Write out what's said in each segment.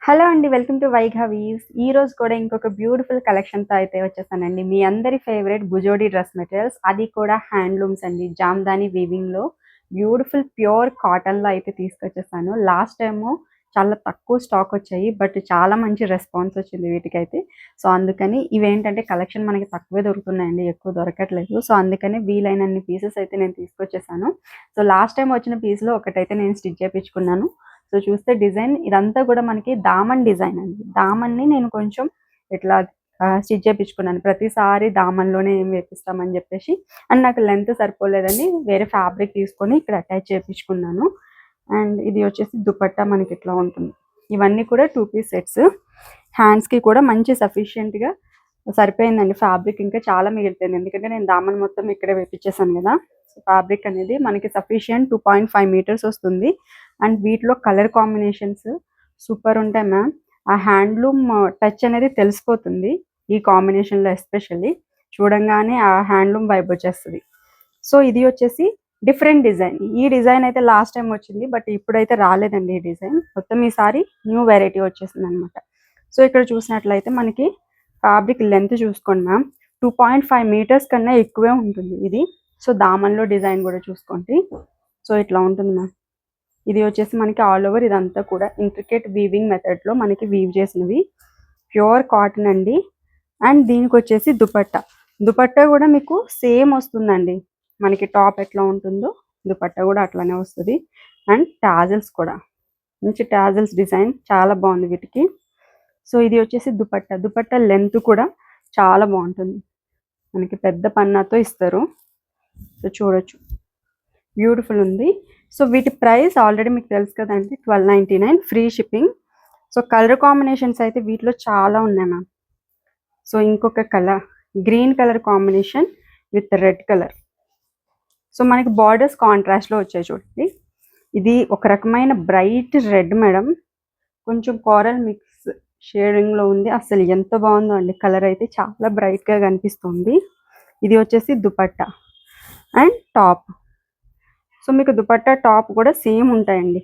Hello అండి. Welcome to వైఘావీస్. ఈరోజు కూడా ఇంకొక బ్యూటిఫుల్ కలెక్షన్‌తో అయితే వచ్చేసానండి. మీ అందరి ఫేవరెట్ భుజోడి డ్రెస్ మెటీరియల్స్. అది కూడా హ్యాండ్లూమ్స్ అండి. జామ్దాని వీవింగ్‌లో బ్యూటిఫుల్ ప్యూర్ కాటన్‌లో అయితే తీసుకొచ్చేసాను. లాస్ట్ టైము చాలా తక్కువ స్టాక్ వచ్చాయి. బట్ చాలా మంచి రెస్పాన్స్ వచ్చింది వీటికైతే. సో, అందుకని ఇవేంటంటే కలెక్షన్ మనకి తక్కువే దొరుకుతున్నాయండి. ఎక్కువ దొరకట్లేదు. సో, అందుకని వీలైనన్ని పీసెస్ అయితే నేను తీసుకొచ్చేసాను. సో, లాస్ట్ టైమ్ వచ్చిన పీస్‌లో ఒకటైతే నేను స్టిచ్ చేపించుకున్నాను. సో చూస్తే డిజైన్ ఇదంతా కూడా మనకి దామన్ డిజైన్ అండి. దామన్ని నేను కొంచెం ఇట్లా స్టిచ్ చేపించుకున్నాను. ప్రతిసారి దామన్లోనే ఏం వేపిస్తామని చెప్పేసి అండ్ నాకు లెంత్ సరిపోలేదని వేరే ఫ్యాబ్రిక్ తీసుకొని ఇక్కడ అటాచ్ చేపించుకున్నాను. అండ్ ఇది వచ్చేసి దుపట్టా మనకి ఇట్లా ఉంటుంది. ఇవన్నీ కూడా 2 పీస్ సెట్స్. హ్యాండ్స్కి కూడా మంచి సఫిషియెంట్గా సరిపోయిందండి. ఫ్యాబ్రిక్ ఇంకా చాలా మిగిలిపోయింది, ఎందుకంటే నేను దామన్ మొత్తం ఇక్కడే వేపించేసాను కదా. సో ఫ్యాబ్రిక్ అనేది మనకి సఫిషియెంట్ 2.5 మీటర్స్ వస్తుంది. అండ్ వీటిలో కలర్ కాంబినేషన్స్ సూపర్ ఉంటాయి మ్యామ్. ఆ హ్యాండ్లూమ్ టచ్ అనేది తెలిసిపోతుంది ఈ కాంబినేషన్లో. ఎస్పెషల్లీ చూడంగానే ఆ హ్యాండ్లూమ్ వైబ్ వచ్చేస్తుంది. సో ఇది వచ్చేసి డిఫరెంట్ డిజైన్. ఈ డిజైన్ అయితే లాస్ట్ టైం వచ్చింది, బట్ ఇప్పుడైతే రాలేదండి ఈ డిజైన్. మొత్తం ఈసారి న్యూ వెరైటీ వచ్చేసింది అనమాట. సో ఇక్కడ చూసినట్లయితే మనకి ఫ్యాబ్రిక్ లెంత్ చూసుకోండి మ్యామ్, 2.5 మీటర్స్ కన్నా ఎక్కువే ఉంటుంది ఇది. సో దామన్లో డిజైన్ కూడా చూసుకోండి. సో ఇట్లా ఉంటుంది మ్యామ్. ఇది వచ్చేసి మనకి ఆల్ ఓవర్ ఇదంతా కూడా ఇంట్రికేట్ వీవింగ్ మెథడ్లో మనకి వీవ్ చేసినవి, ప్యూర్ కాటన్ అండి. అండ్ దీనికి వచ్చేసి దుపట్టా కూడా మీకు సేమ్ వస్తుందండి. మనకి టాప్ ఎట్లా ఉంటుందో దుపట్టా కూడా అట్లానే వస్తుంది. అండ్ టాజల్స్ కూడా మంచి టాజల్స్ డిజైన్ చాలా బాగుంది వీటికి. సో ఇది వచ్చేసి దుపట్టా లెంత్ కూడా చాలా బాగుంటుంది. మనకి పెద్ద పన్నాతో ఇస్తారు. సో చూడొచ్చు, బ్యూటిఫుల్ ఉంది. సో వీటి ప్రైస్ ఆల్రెడీ మీకు తెలుసు కదండి, 1299 free shipping. So colour combinations అయితే వీటిలో చాలా ఉన్నాయి మ్యామ్. సో ఇంకొక colour green colour combination with red colour. So మనకి బార్డర్స్ కాంట్రాస్ట్లో వచ్చాయి చూడండి. ఇది ఒక రకమైన బ్రైట్ రెడ్ మేడం, కొంచెం కోరల్ మిక్స్ షేడింగ్లో ఉంది. అసలు ఎంత బాగుందో అండి, కలర్ అయితే చాలా బ్రైట్గా కనిపిస్తుంది. ఇది వచ్చేసి దుపట్టా అండ్ టాప్. సో మీకు దుపట్టా టాప్ కూడా సేమ్ ఉంటాయండి.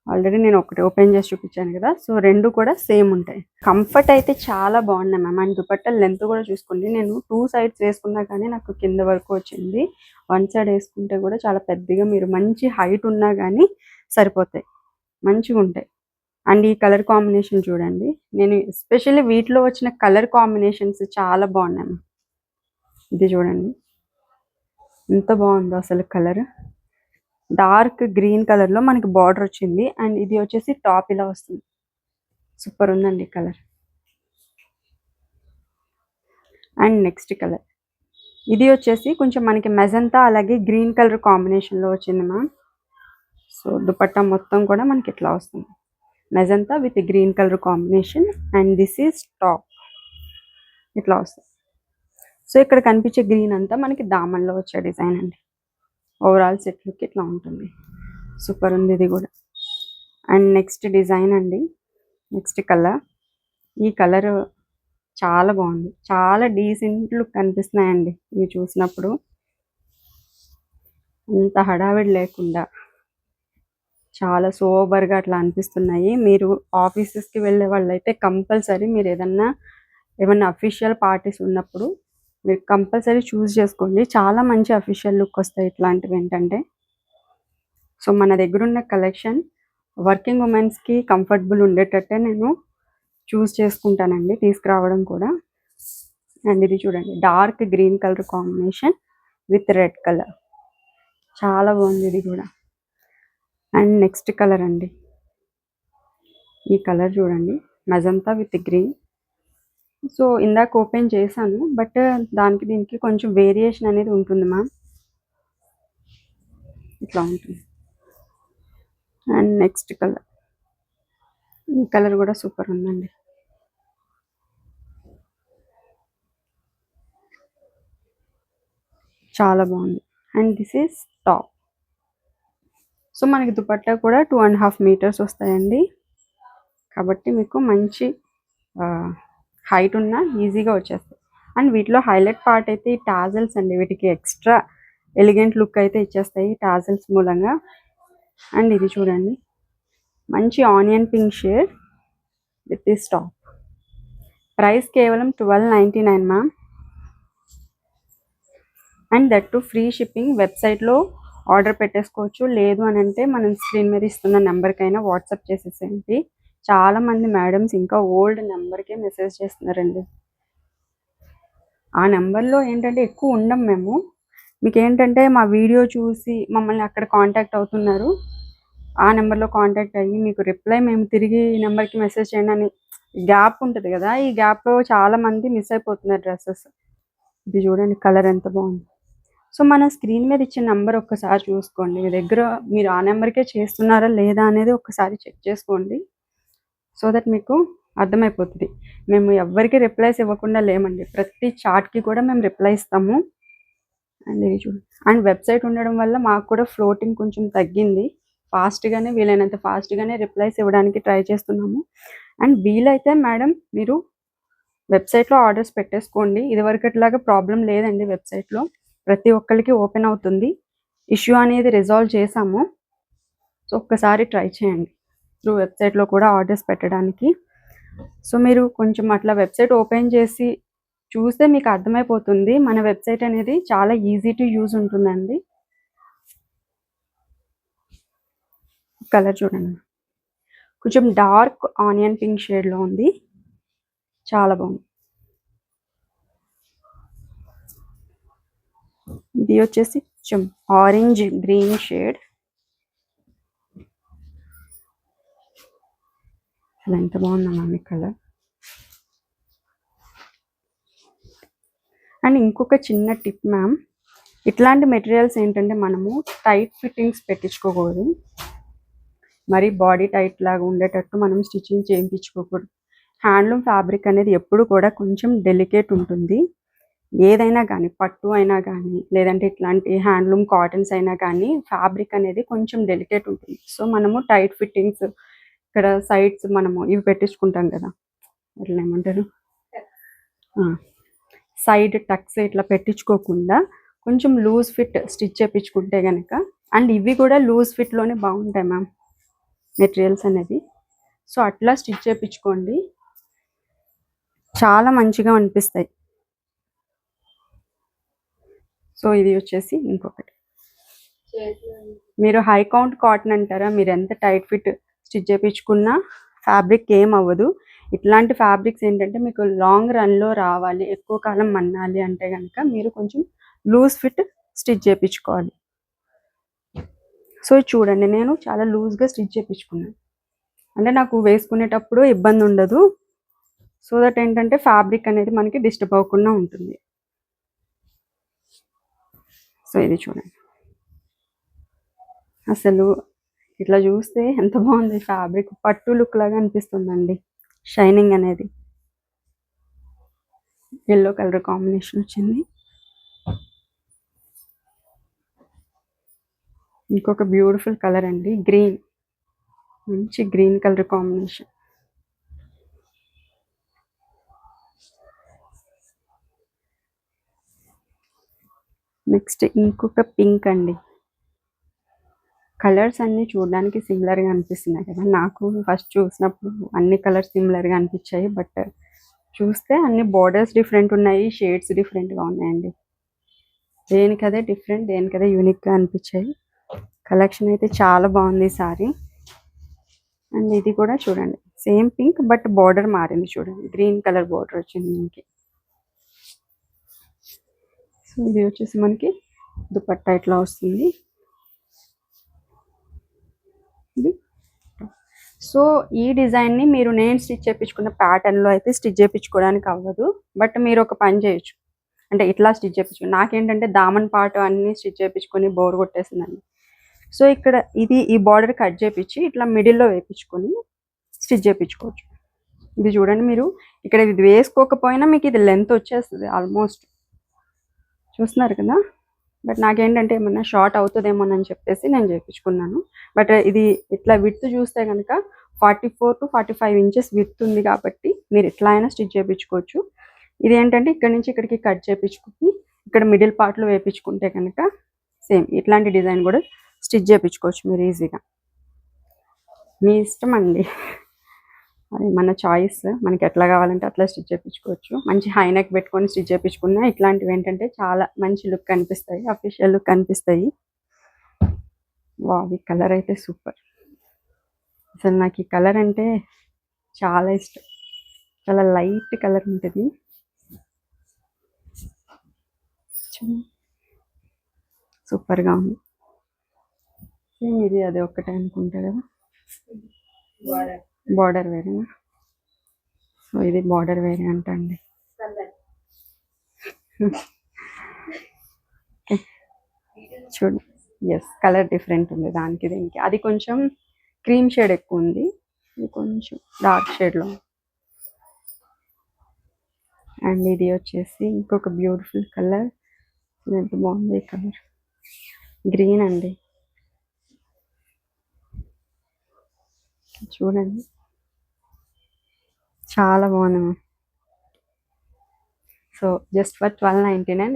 ఆల్రెడీ నేను ఒకటి ఓపెన్ చేసి చూపించాను కదా. సో రెండు కూడా సేమ్ ఉంటాయి. కంఫర్ట్ అయితే చాలా బాగున్నాయి మ్యామ్. అండ్ దుపట్టా లెంత్ కూడా చూసుకోండి. నేను 2 సైడ్స్ వేసుకున్నా కానీ నాకు కింద వరకు వచ్చింది. 1 సైడ్ వేసుకుంటే కూడా చాలా పెద్దగా, మీరు మంచి హైట్ ఉన్నా కానీ సరిపోతాయి, మంచిగా ఉంటాయి. అండ్ ఈ కలర్ కాంబినేషన్ చూడండి. నేను ఎస్పెషల్లీ వీటిలో వచ్చిన కలర్ కాంబినేషన్స్ చాలా బాగున్నాయి మ్యామ్. ఇది చూడండి ఎంత బాగుందో అసలు కలర్. డార్క్ గ్రీన్ కలర్లో మనకి బార్డర్ వచ్చింది. అండ్ ఇది వచ్చేసి టాప్ ఇలా వస్తుంది. సూపర్ ఉందండి కలర్. అండ్ నెక్స్ట్ కలర్ ఇది వచ్చేసి కొంచెం మనకి మెజంతా అలాగే గ్రీన్ కలర్ కాంబినేషన్లో వచ్చింది మ్యామ్. సో దుపట్టా మొత్తం కూడా మనకి ఇట్లా వస్తుంది, magenta with green colour combination. And this is top, ఇట్లా వస్తుంది. సో ఇక్కడ కనిపించే గ్రీన్ అంతా మనకి దామన్లో వచ్చే డిజైన్ అండి. ఓవరాల్ సెట్ లుక్ ఇట్లా ఉంటుంది. సూపర్ ఉంది ఇది కూడా. అండ్ నెక్స్ట్ డిజైన్ అండి, నెక్స్ట్ కలర్. ఈ కలర్ చాలా బాగుంది, చాలా డీసెంట్ లుక్ కనిపిస్తున్నాయండి ఇవి చూసినప్పుడు. అంత హడావిడి లేకుండా చాలా సోబర్గా అట్లా అనిపిస్తున్నాయి. మీరు ఆఫీసెస్కి వెళ్ళే వాళ్ళైతే కంపల్సరీ మీరు ఏమన్నా అఫీషియల్ పార్టీస్ ఉన్నప్పుడు మీరు కంపల్సరీ చూస్ చేసుకోండి. చాలా మంచి అఫీషియల్ లుక్ వస్తాయి ఇట్లాంటివి ఏంటంటే. సో మన దగ్గర ఉన్న కలెక్షన్ వర్కింగ్ ఉమెన్స్కి కంఫర్టబుల్ ఉండేటట్టే నేను చూస్ చేసుకుంటానండి తీసుకురావడం కూడా. అండ్ ఇది చూడండి, dark green colour combination with red colour, చాలా బాగుంది ఇది కూడా. అండ్ నెక్స్ట్ కలర్ అండి, ఈ కలర్ చూడండి, మెజంతా విత్ గ్రీన్. సో ఇందాక ఓపెన్ చేశాను, బట్ దానికి దీనికి కొంచెం వేరియేషన్ అనేది ఉంటుంది మ్యామ్, ఇట్లా ఉంటుంది. అండ్ నెక్స్ట్ కలర్, ఈ కలర్ కూడా సూపర్ ఉందండి. చాలా బాగుంది. And this is top. So మనకి దుపట్టా కూడా 2.5 మీటర్స్ వస్తాయండి. కాబట్టి మీకు మంచి హైట్ ఉన్నా ఈజీగా వచ్చేస్తాయి. అండ్ వీటిలో హైలైట్ పార్ట్ అయితే ఈ టాజల్స్ అండి. వీటికి ఎక్స్ట్రా ఎలిగెంట్ లుక్ అయితే ఇచ్చేస్తాయి టాజల్స్ మూలంగా. అండ్ ఇది చూడండి, మంచి onion pink shade with this top. Price కేవలం 1299 ma'am. And that to free shipping. వెబ్సైట్లో ఆర్డర్ పెట్టేసుకోవచ్చు, లేదు అని అంటే మనం స్క్రీన్ మీద ఇస్తున్న నెంబర్కైనా వాట్సాప్ చేసేసేయండి. చాలామంది మేడమ్స్ ఇంకా ఓల్డ్ నెంబర్కే మెసేజ్ చేస్తున్నారండి. ఆ నెంబర్లో ఏంటంటే ఎక్కువ ఉండం మేము. మీకు ఏంటంటే మా వీడియో చూసి మమ్మల్ని అక్కడ కాంటాక్ట్ అవుతున్నారు, ఆ నెంబర్లో కాంటాక్ట్ అయ్యి మీకు రిప్లై మేము తిరిగి ఈ నెంబర్కి మెసేజ్ చేయండి అని గ్యాప్ ఉంటుంది కదా, ఈ గ్యాప్లో చాలామంది మిస్ అయిపోతున్నారు డ్రెస్సెస్. ఇది చూడండి కలర్ ఎంత బాగుంది. సో మన స్క్రీన్ మీద ఇచ్చిన నెంబర్ ఒక్కసారి చూసుకోండి, మీ దగ్గర మీరు ఆ నెంబర్కే చేస్తున్నారా లేదా అనేది ఒక్కసారి చెక్ చేసుకోండి. సో దట్ మీకు అర్థమైపోతుంది. మేము ఎవరికి రిప్లైస్ ఇవ్వకుండా లేమండి, ప్రతి చాట్కి కూడా మేము రిప్లై ఇస్తాము. అండ్ ఇది చూడండి. అండ్ వెబ్సైట్ ఉండడం వల్ల మాకు కూడా ఫ్లోటింగ్ కొంచెం తగ్గింది. ఫాస్ట్గానే వీలైనంత ఫాస్ట్గానే రిప్లైస్ ఇవ్వడానికి ట్రై చేస్తున్నాము. అండ్ వీలైతే మేడం మీరు వెబ్సైట్లో ఆర్డర్స్ పెట్టేసుకోండి. ఇదివరకట్లాగా ప్రాబ్లం లేదండి, వెబ్సైట్లో ప్రతి ఒక్కరికి ఓపెన్ అవుతుంది. ఇష్యూ అనేది రిజాల్వ్ చేసాము. సో ఒక్కసారి ట్రై చేయండి త్రూ వెబ్సైట్లో కూడా ఆర్డర్స్ పెట్టడానికి. సో మీరు కొంచెం అట్లా వెబ్సైట్ ఓపెన్ చేసి చూస్తే మీకు అర్థమైపోతుంది మన వెబ్సైట్ అనేది చాలా ఈజీ టు యూజ్ ఉంటుందండి. కలర్ చూడండి, కొంచెం డార్క్ ఆనియన్ పింక్ షేడ్లో ఉంది, చాలా బాగుంది. ఇది వచ్చేసి కొంచెం ఆరెంజ్ గ్రీన్ షేడ్, అలా ఎంత బాగుందమ్మా మీ కలర్. అండ్ ఇంకొక చిన్న టిప్ మ్యామ్, ఇట్లాంటి మెటీరియల్స్ ఏంటంటే మనము టైట్ ఫిట్టింగ్స్ పెట్టించుకోకూడదు, మరి బాడీ టైట్ లాగా ఉండేటట్టు మనం స్టిచ్చింగ్ చేయించుకోకూడదు. హ్యాండ్లూమ్ ఫ్యాబ్రిక్ అనేది ఎప్పుడు కూడా కొంచెం డెలికేట్ ఉంటుంది. ఏదైనా కానీ పట్టు అయినా కానీ లేదంటే ఇట్లాంటి హ్యాండ్లూమ్ కాటన్స్ అయినా కానీ ఫ్యాబ్రిక్ అనేది కొంచెం డెలికేట్ ఉంటుంది. సో మనము టైట్ ఫిట్టింగ్స్ ఇక్కడ సైడ్స్ మనము ఇవి పెట్టించుకుంటాం కదా, అట్లా ఏమంటారు సైడ్ టక్స్ ఇట్లా పెట్టించుకోకుండా కొంచెం లూజ్ ఫిట్ స్టిచ్ చేయించుకుంటే కనుక, అండ్ ఇవి కూడా లూజ్ ఫిట్లోనే బాగుంటాయి మ్యామ్ మెటీరియల్స్ అనేది. సో అట్లా స్టిచ్ చేయించుకోండి, చాలా మంచిగా అనిపిస్తాయి. సో ఇది వచ్చేసి ఇంకొకటి, మీరు హై కౌంట్ కాటన్ అంటారా, మీరు ఎంత టైట్ ఫిట్ స్టిచ్ చేయించుకున్నా ఫ్యాబ్రిక్ ఏం అవ్వదు. ఇట్లాంటి ఫ్యాబ్రిక్స్ ఏంటంటే మీకు లాంగ్ రన్లో రావాలి, ఎక్కువ కాలం మన్నాలి అంటే కనుక మీరు కొంచెం లూజ్ ఫిట్ స్టిచ్ చేయించుకోవాలి. సో చూడండి నేను చాలా లూజ్గా స్టిచ్ చేయించుకున్నాను, అంటే నాకు వేసుకునేటప్పుడు ఇబ్బంది ఉండదు. సో దట్ ఏంటంటే ఫ్యాబ్రిక్ అనేది మనకి డిస్టర్బ్ అవ్వకుండా ఉంటుంది. సో ఇది చూడండి, అసలు ఇట్లా చూస్తే ఎంత బాగుంది ఫ్యాబ్రిక్, పట్టు లుక్ లాగా అనిపిస్తుందండి. షైనింగ్ అనేది ఎల్లో కలర్ కాంబినేషన్ వచ్చింది. ఇంకొక బ్యూటిఫుల్ కలర్ అండి, గ్రీన్, మంచి గ్రీన్ కలర్ కాంబినేషన్. నెక్స్ట్ ఇంకొక పింక్ అండి. కలర్స్ అన్నీ చూడడానికి సిమిలర్గా అనిపిస్తున్నాయి కదా, నాకు ఫస్ట్ చూసినప్పుడు అన్ని కలర్స్ సిమిలర్గా అనిపించాయి, బట్ చూస్తే అన్ని బోర్డర్స్ డిఫరెంట్ ఉన్నాయి, షేడ్స్ డిఫరెంట్గా ఉన్నాయండి. దేనికదే డిఫరెంట్, దేనికదే యూనిక్గా అనిపించాయి. కలెక్షన్ అయితే చాలా బాగుంది ఈసారి. అండ్ ఇది కూడా చూడండి సేమ్ పింక్ బట్ బోర్డర్ మారింది, చూడండి గ్రీన్ కలర్ బోర్డర్ వచ్చింది మనకి. సో ఇది వచ్చేసి మనకి దుపట్టా ఇట్లా వస్తుంది. ఇది సో ఈ డిజైన్ని మీరు నేను స్టిచ్ చేయించుకున్న ప్యాటర్న్లో అయితే స్టిచ్ చేయించుకోవడానికి అవ్వదు, బట్ మీరు ఒక పని చేయొచ్చు, అంటే ఇట్లా స్టిచ్ చేయించుకుని నాకేంటంటే దామన్ పాటు అన్నీ స్టిచ్ చేయించుకొని బోర్ కొట్టేసిందండి. సో ఇక్కడ ఇది ఈ బార్డర్ కట్ చేయించి ఇట్లా మిడిల్లో వేయించుకొని స్టిచ్ చేయించుకోవచ్చు. ఇది చూడండి, మీరు ఇక్కడ ఇది వేసుకోకపోయినా మీకు ఇది లెంత్ వచ్చేస్తుంది ఆల్మోస్ట్, చూస్తున్నారు కదా. బట్ నాకేంటంటే ఏమన్నా షార్ట్ అవుతుందేమోనని చెప్పేసి నేను చేయించుకున్నాను. బట్ ఇది ఇట్లా విడ్త్ చూస్తే కనుక 44 to 45 ఇంచెస్ విడ్త్ ఉంది కాబట్టి మీరు ఎట్లా అయినా స్టిచ్ చేయించుకోవచ్చు. ఇది ఏంటంటే ఇక్కడ నుంచి ఇక్కడికి కట్ చేయించుకుని ఇక్కడ మిడిల్ పార్ట్లో వేయించుకుంటే కనుక సేమ్ ఇట్లాంటి డిజైన్ కూడా స్టిచ్ చేయించుకోవచ్చు మీరు ఈజీగా, మీ ఇష్టం అండి. అది మన చాయిస్, మనకి ఎట్లా కావాలంటే అట్లా స్టిచ్ చేయించుకోవచ్చు. మంచి హై నెక్ పెట్టుకొని స్టిచ్ చేయించుకున్నా ఇట్లాంటివి ఏంటంటే చాలా మంచి లుక్ కనిపిస్తాయి, అఫీషియల్ లుక్ కనిపిస్తాయి. వావ్, ఈ కలర్ అయితే సూపర్. అసలు నాకు ఈ కలర్ అంటే చాలా ఇష్టం. చాలా లైట్ కలర్ ఉంటుంది. సూపర్గా ఉంది. సేమ్ ఇది అది ఒక్కటే అనుకుంటా కదా, బార్డర్ వేరేనా? సో ఇది బార్డర్ వేరే అంట అండి. చూడు, ఎస్, కలర్ డిఫరెంట్ ఉంది దానికి దీనికి. అది కొంచెం క్రీమ్ షేడ్ ఎక్కువ ఉంది, ఇది కొంచెం డార్క్ షేడ్లో. అండ్ ఇది వచ్చేసి ఇంకొక బ్యూటిఫుల్ కలర్. ఎంత బాగుంది ఈ కలర్, గ్రీన్ అండి. చూడండి చాలా బాగుంది. So just for 12.99.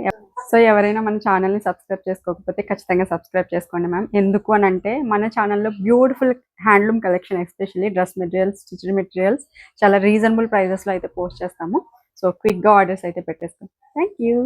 సో ఎవరైనా మన ఛానల్ని సబ్స్క్రైబ్ చేసుకోకపోతే ఖచ్చితంగా సబ్స్క్రైబ్ చేసుకోండి మ్యామ్. ఎందుకు అని అంటే మన ఛానల్లో beautiful handloom collection, especially dress materials, stitched materials చాలా రీజనబుల్ ప్రైజెస్లో అయితే పోస్ట్ చేస్తాము. సో క్విక్గా ఆర్డర్స్ అయితే పెట్టేస్తాం. Thank you.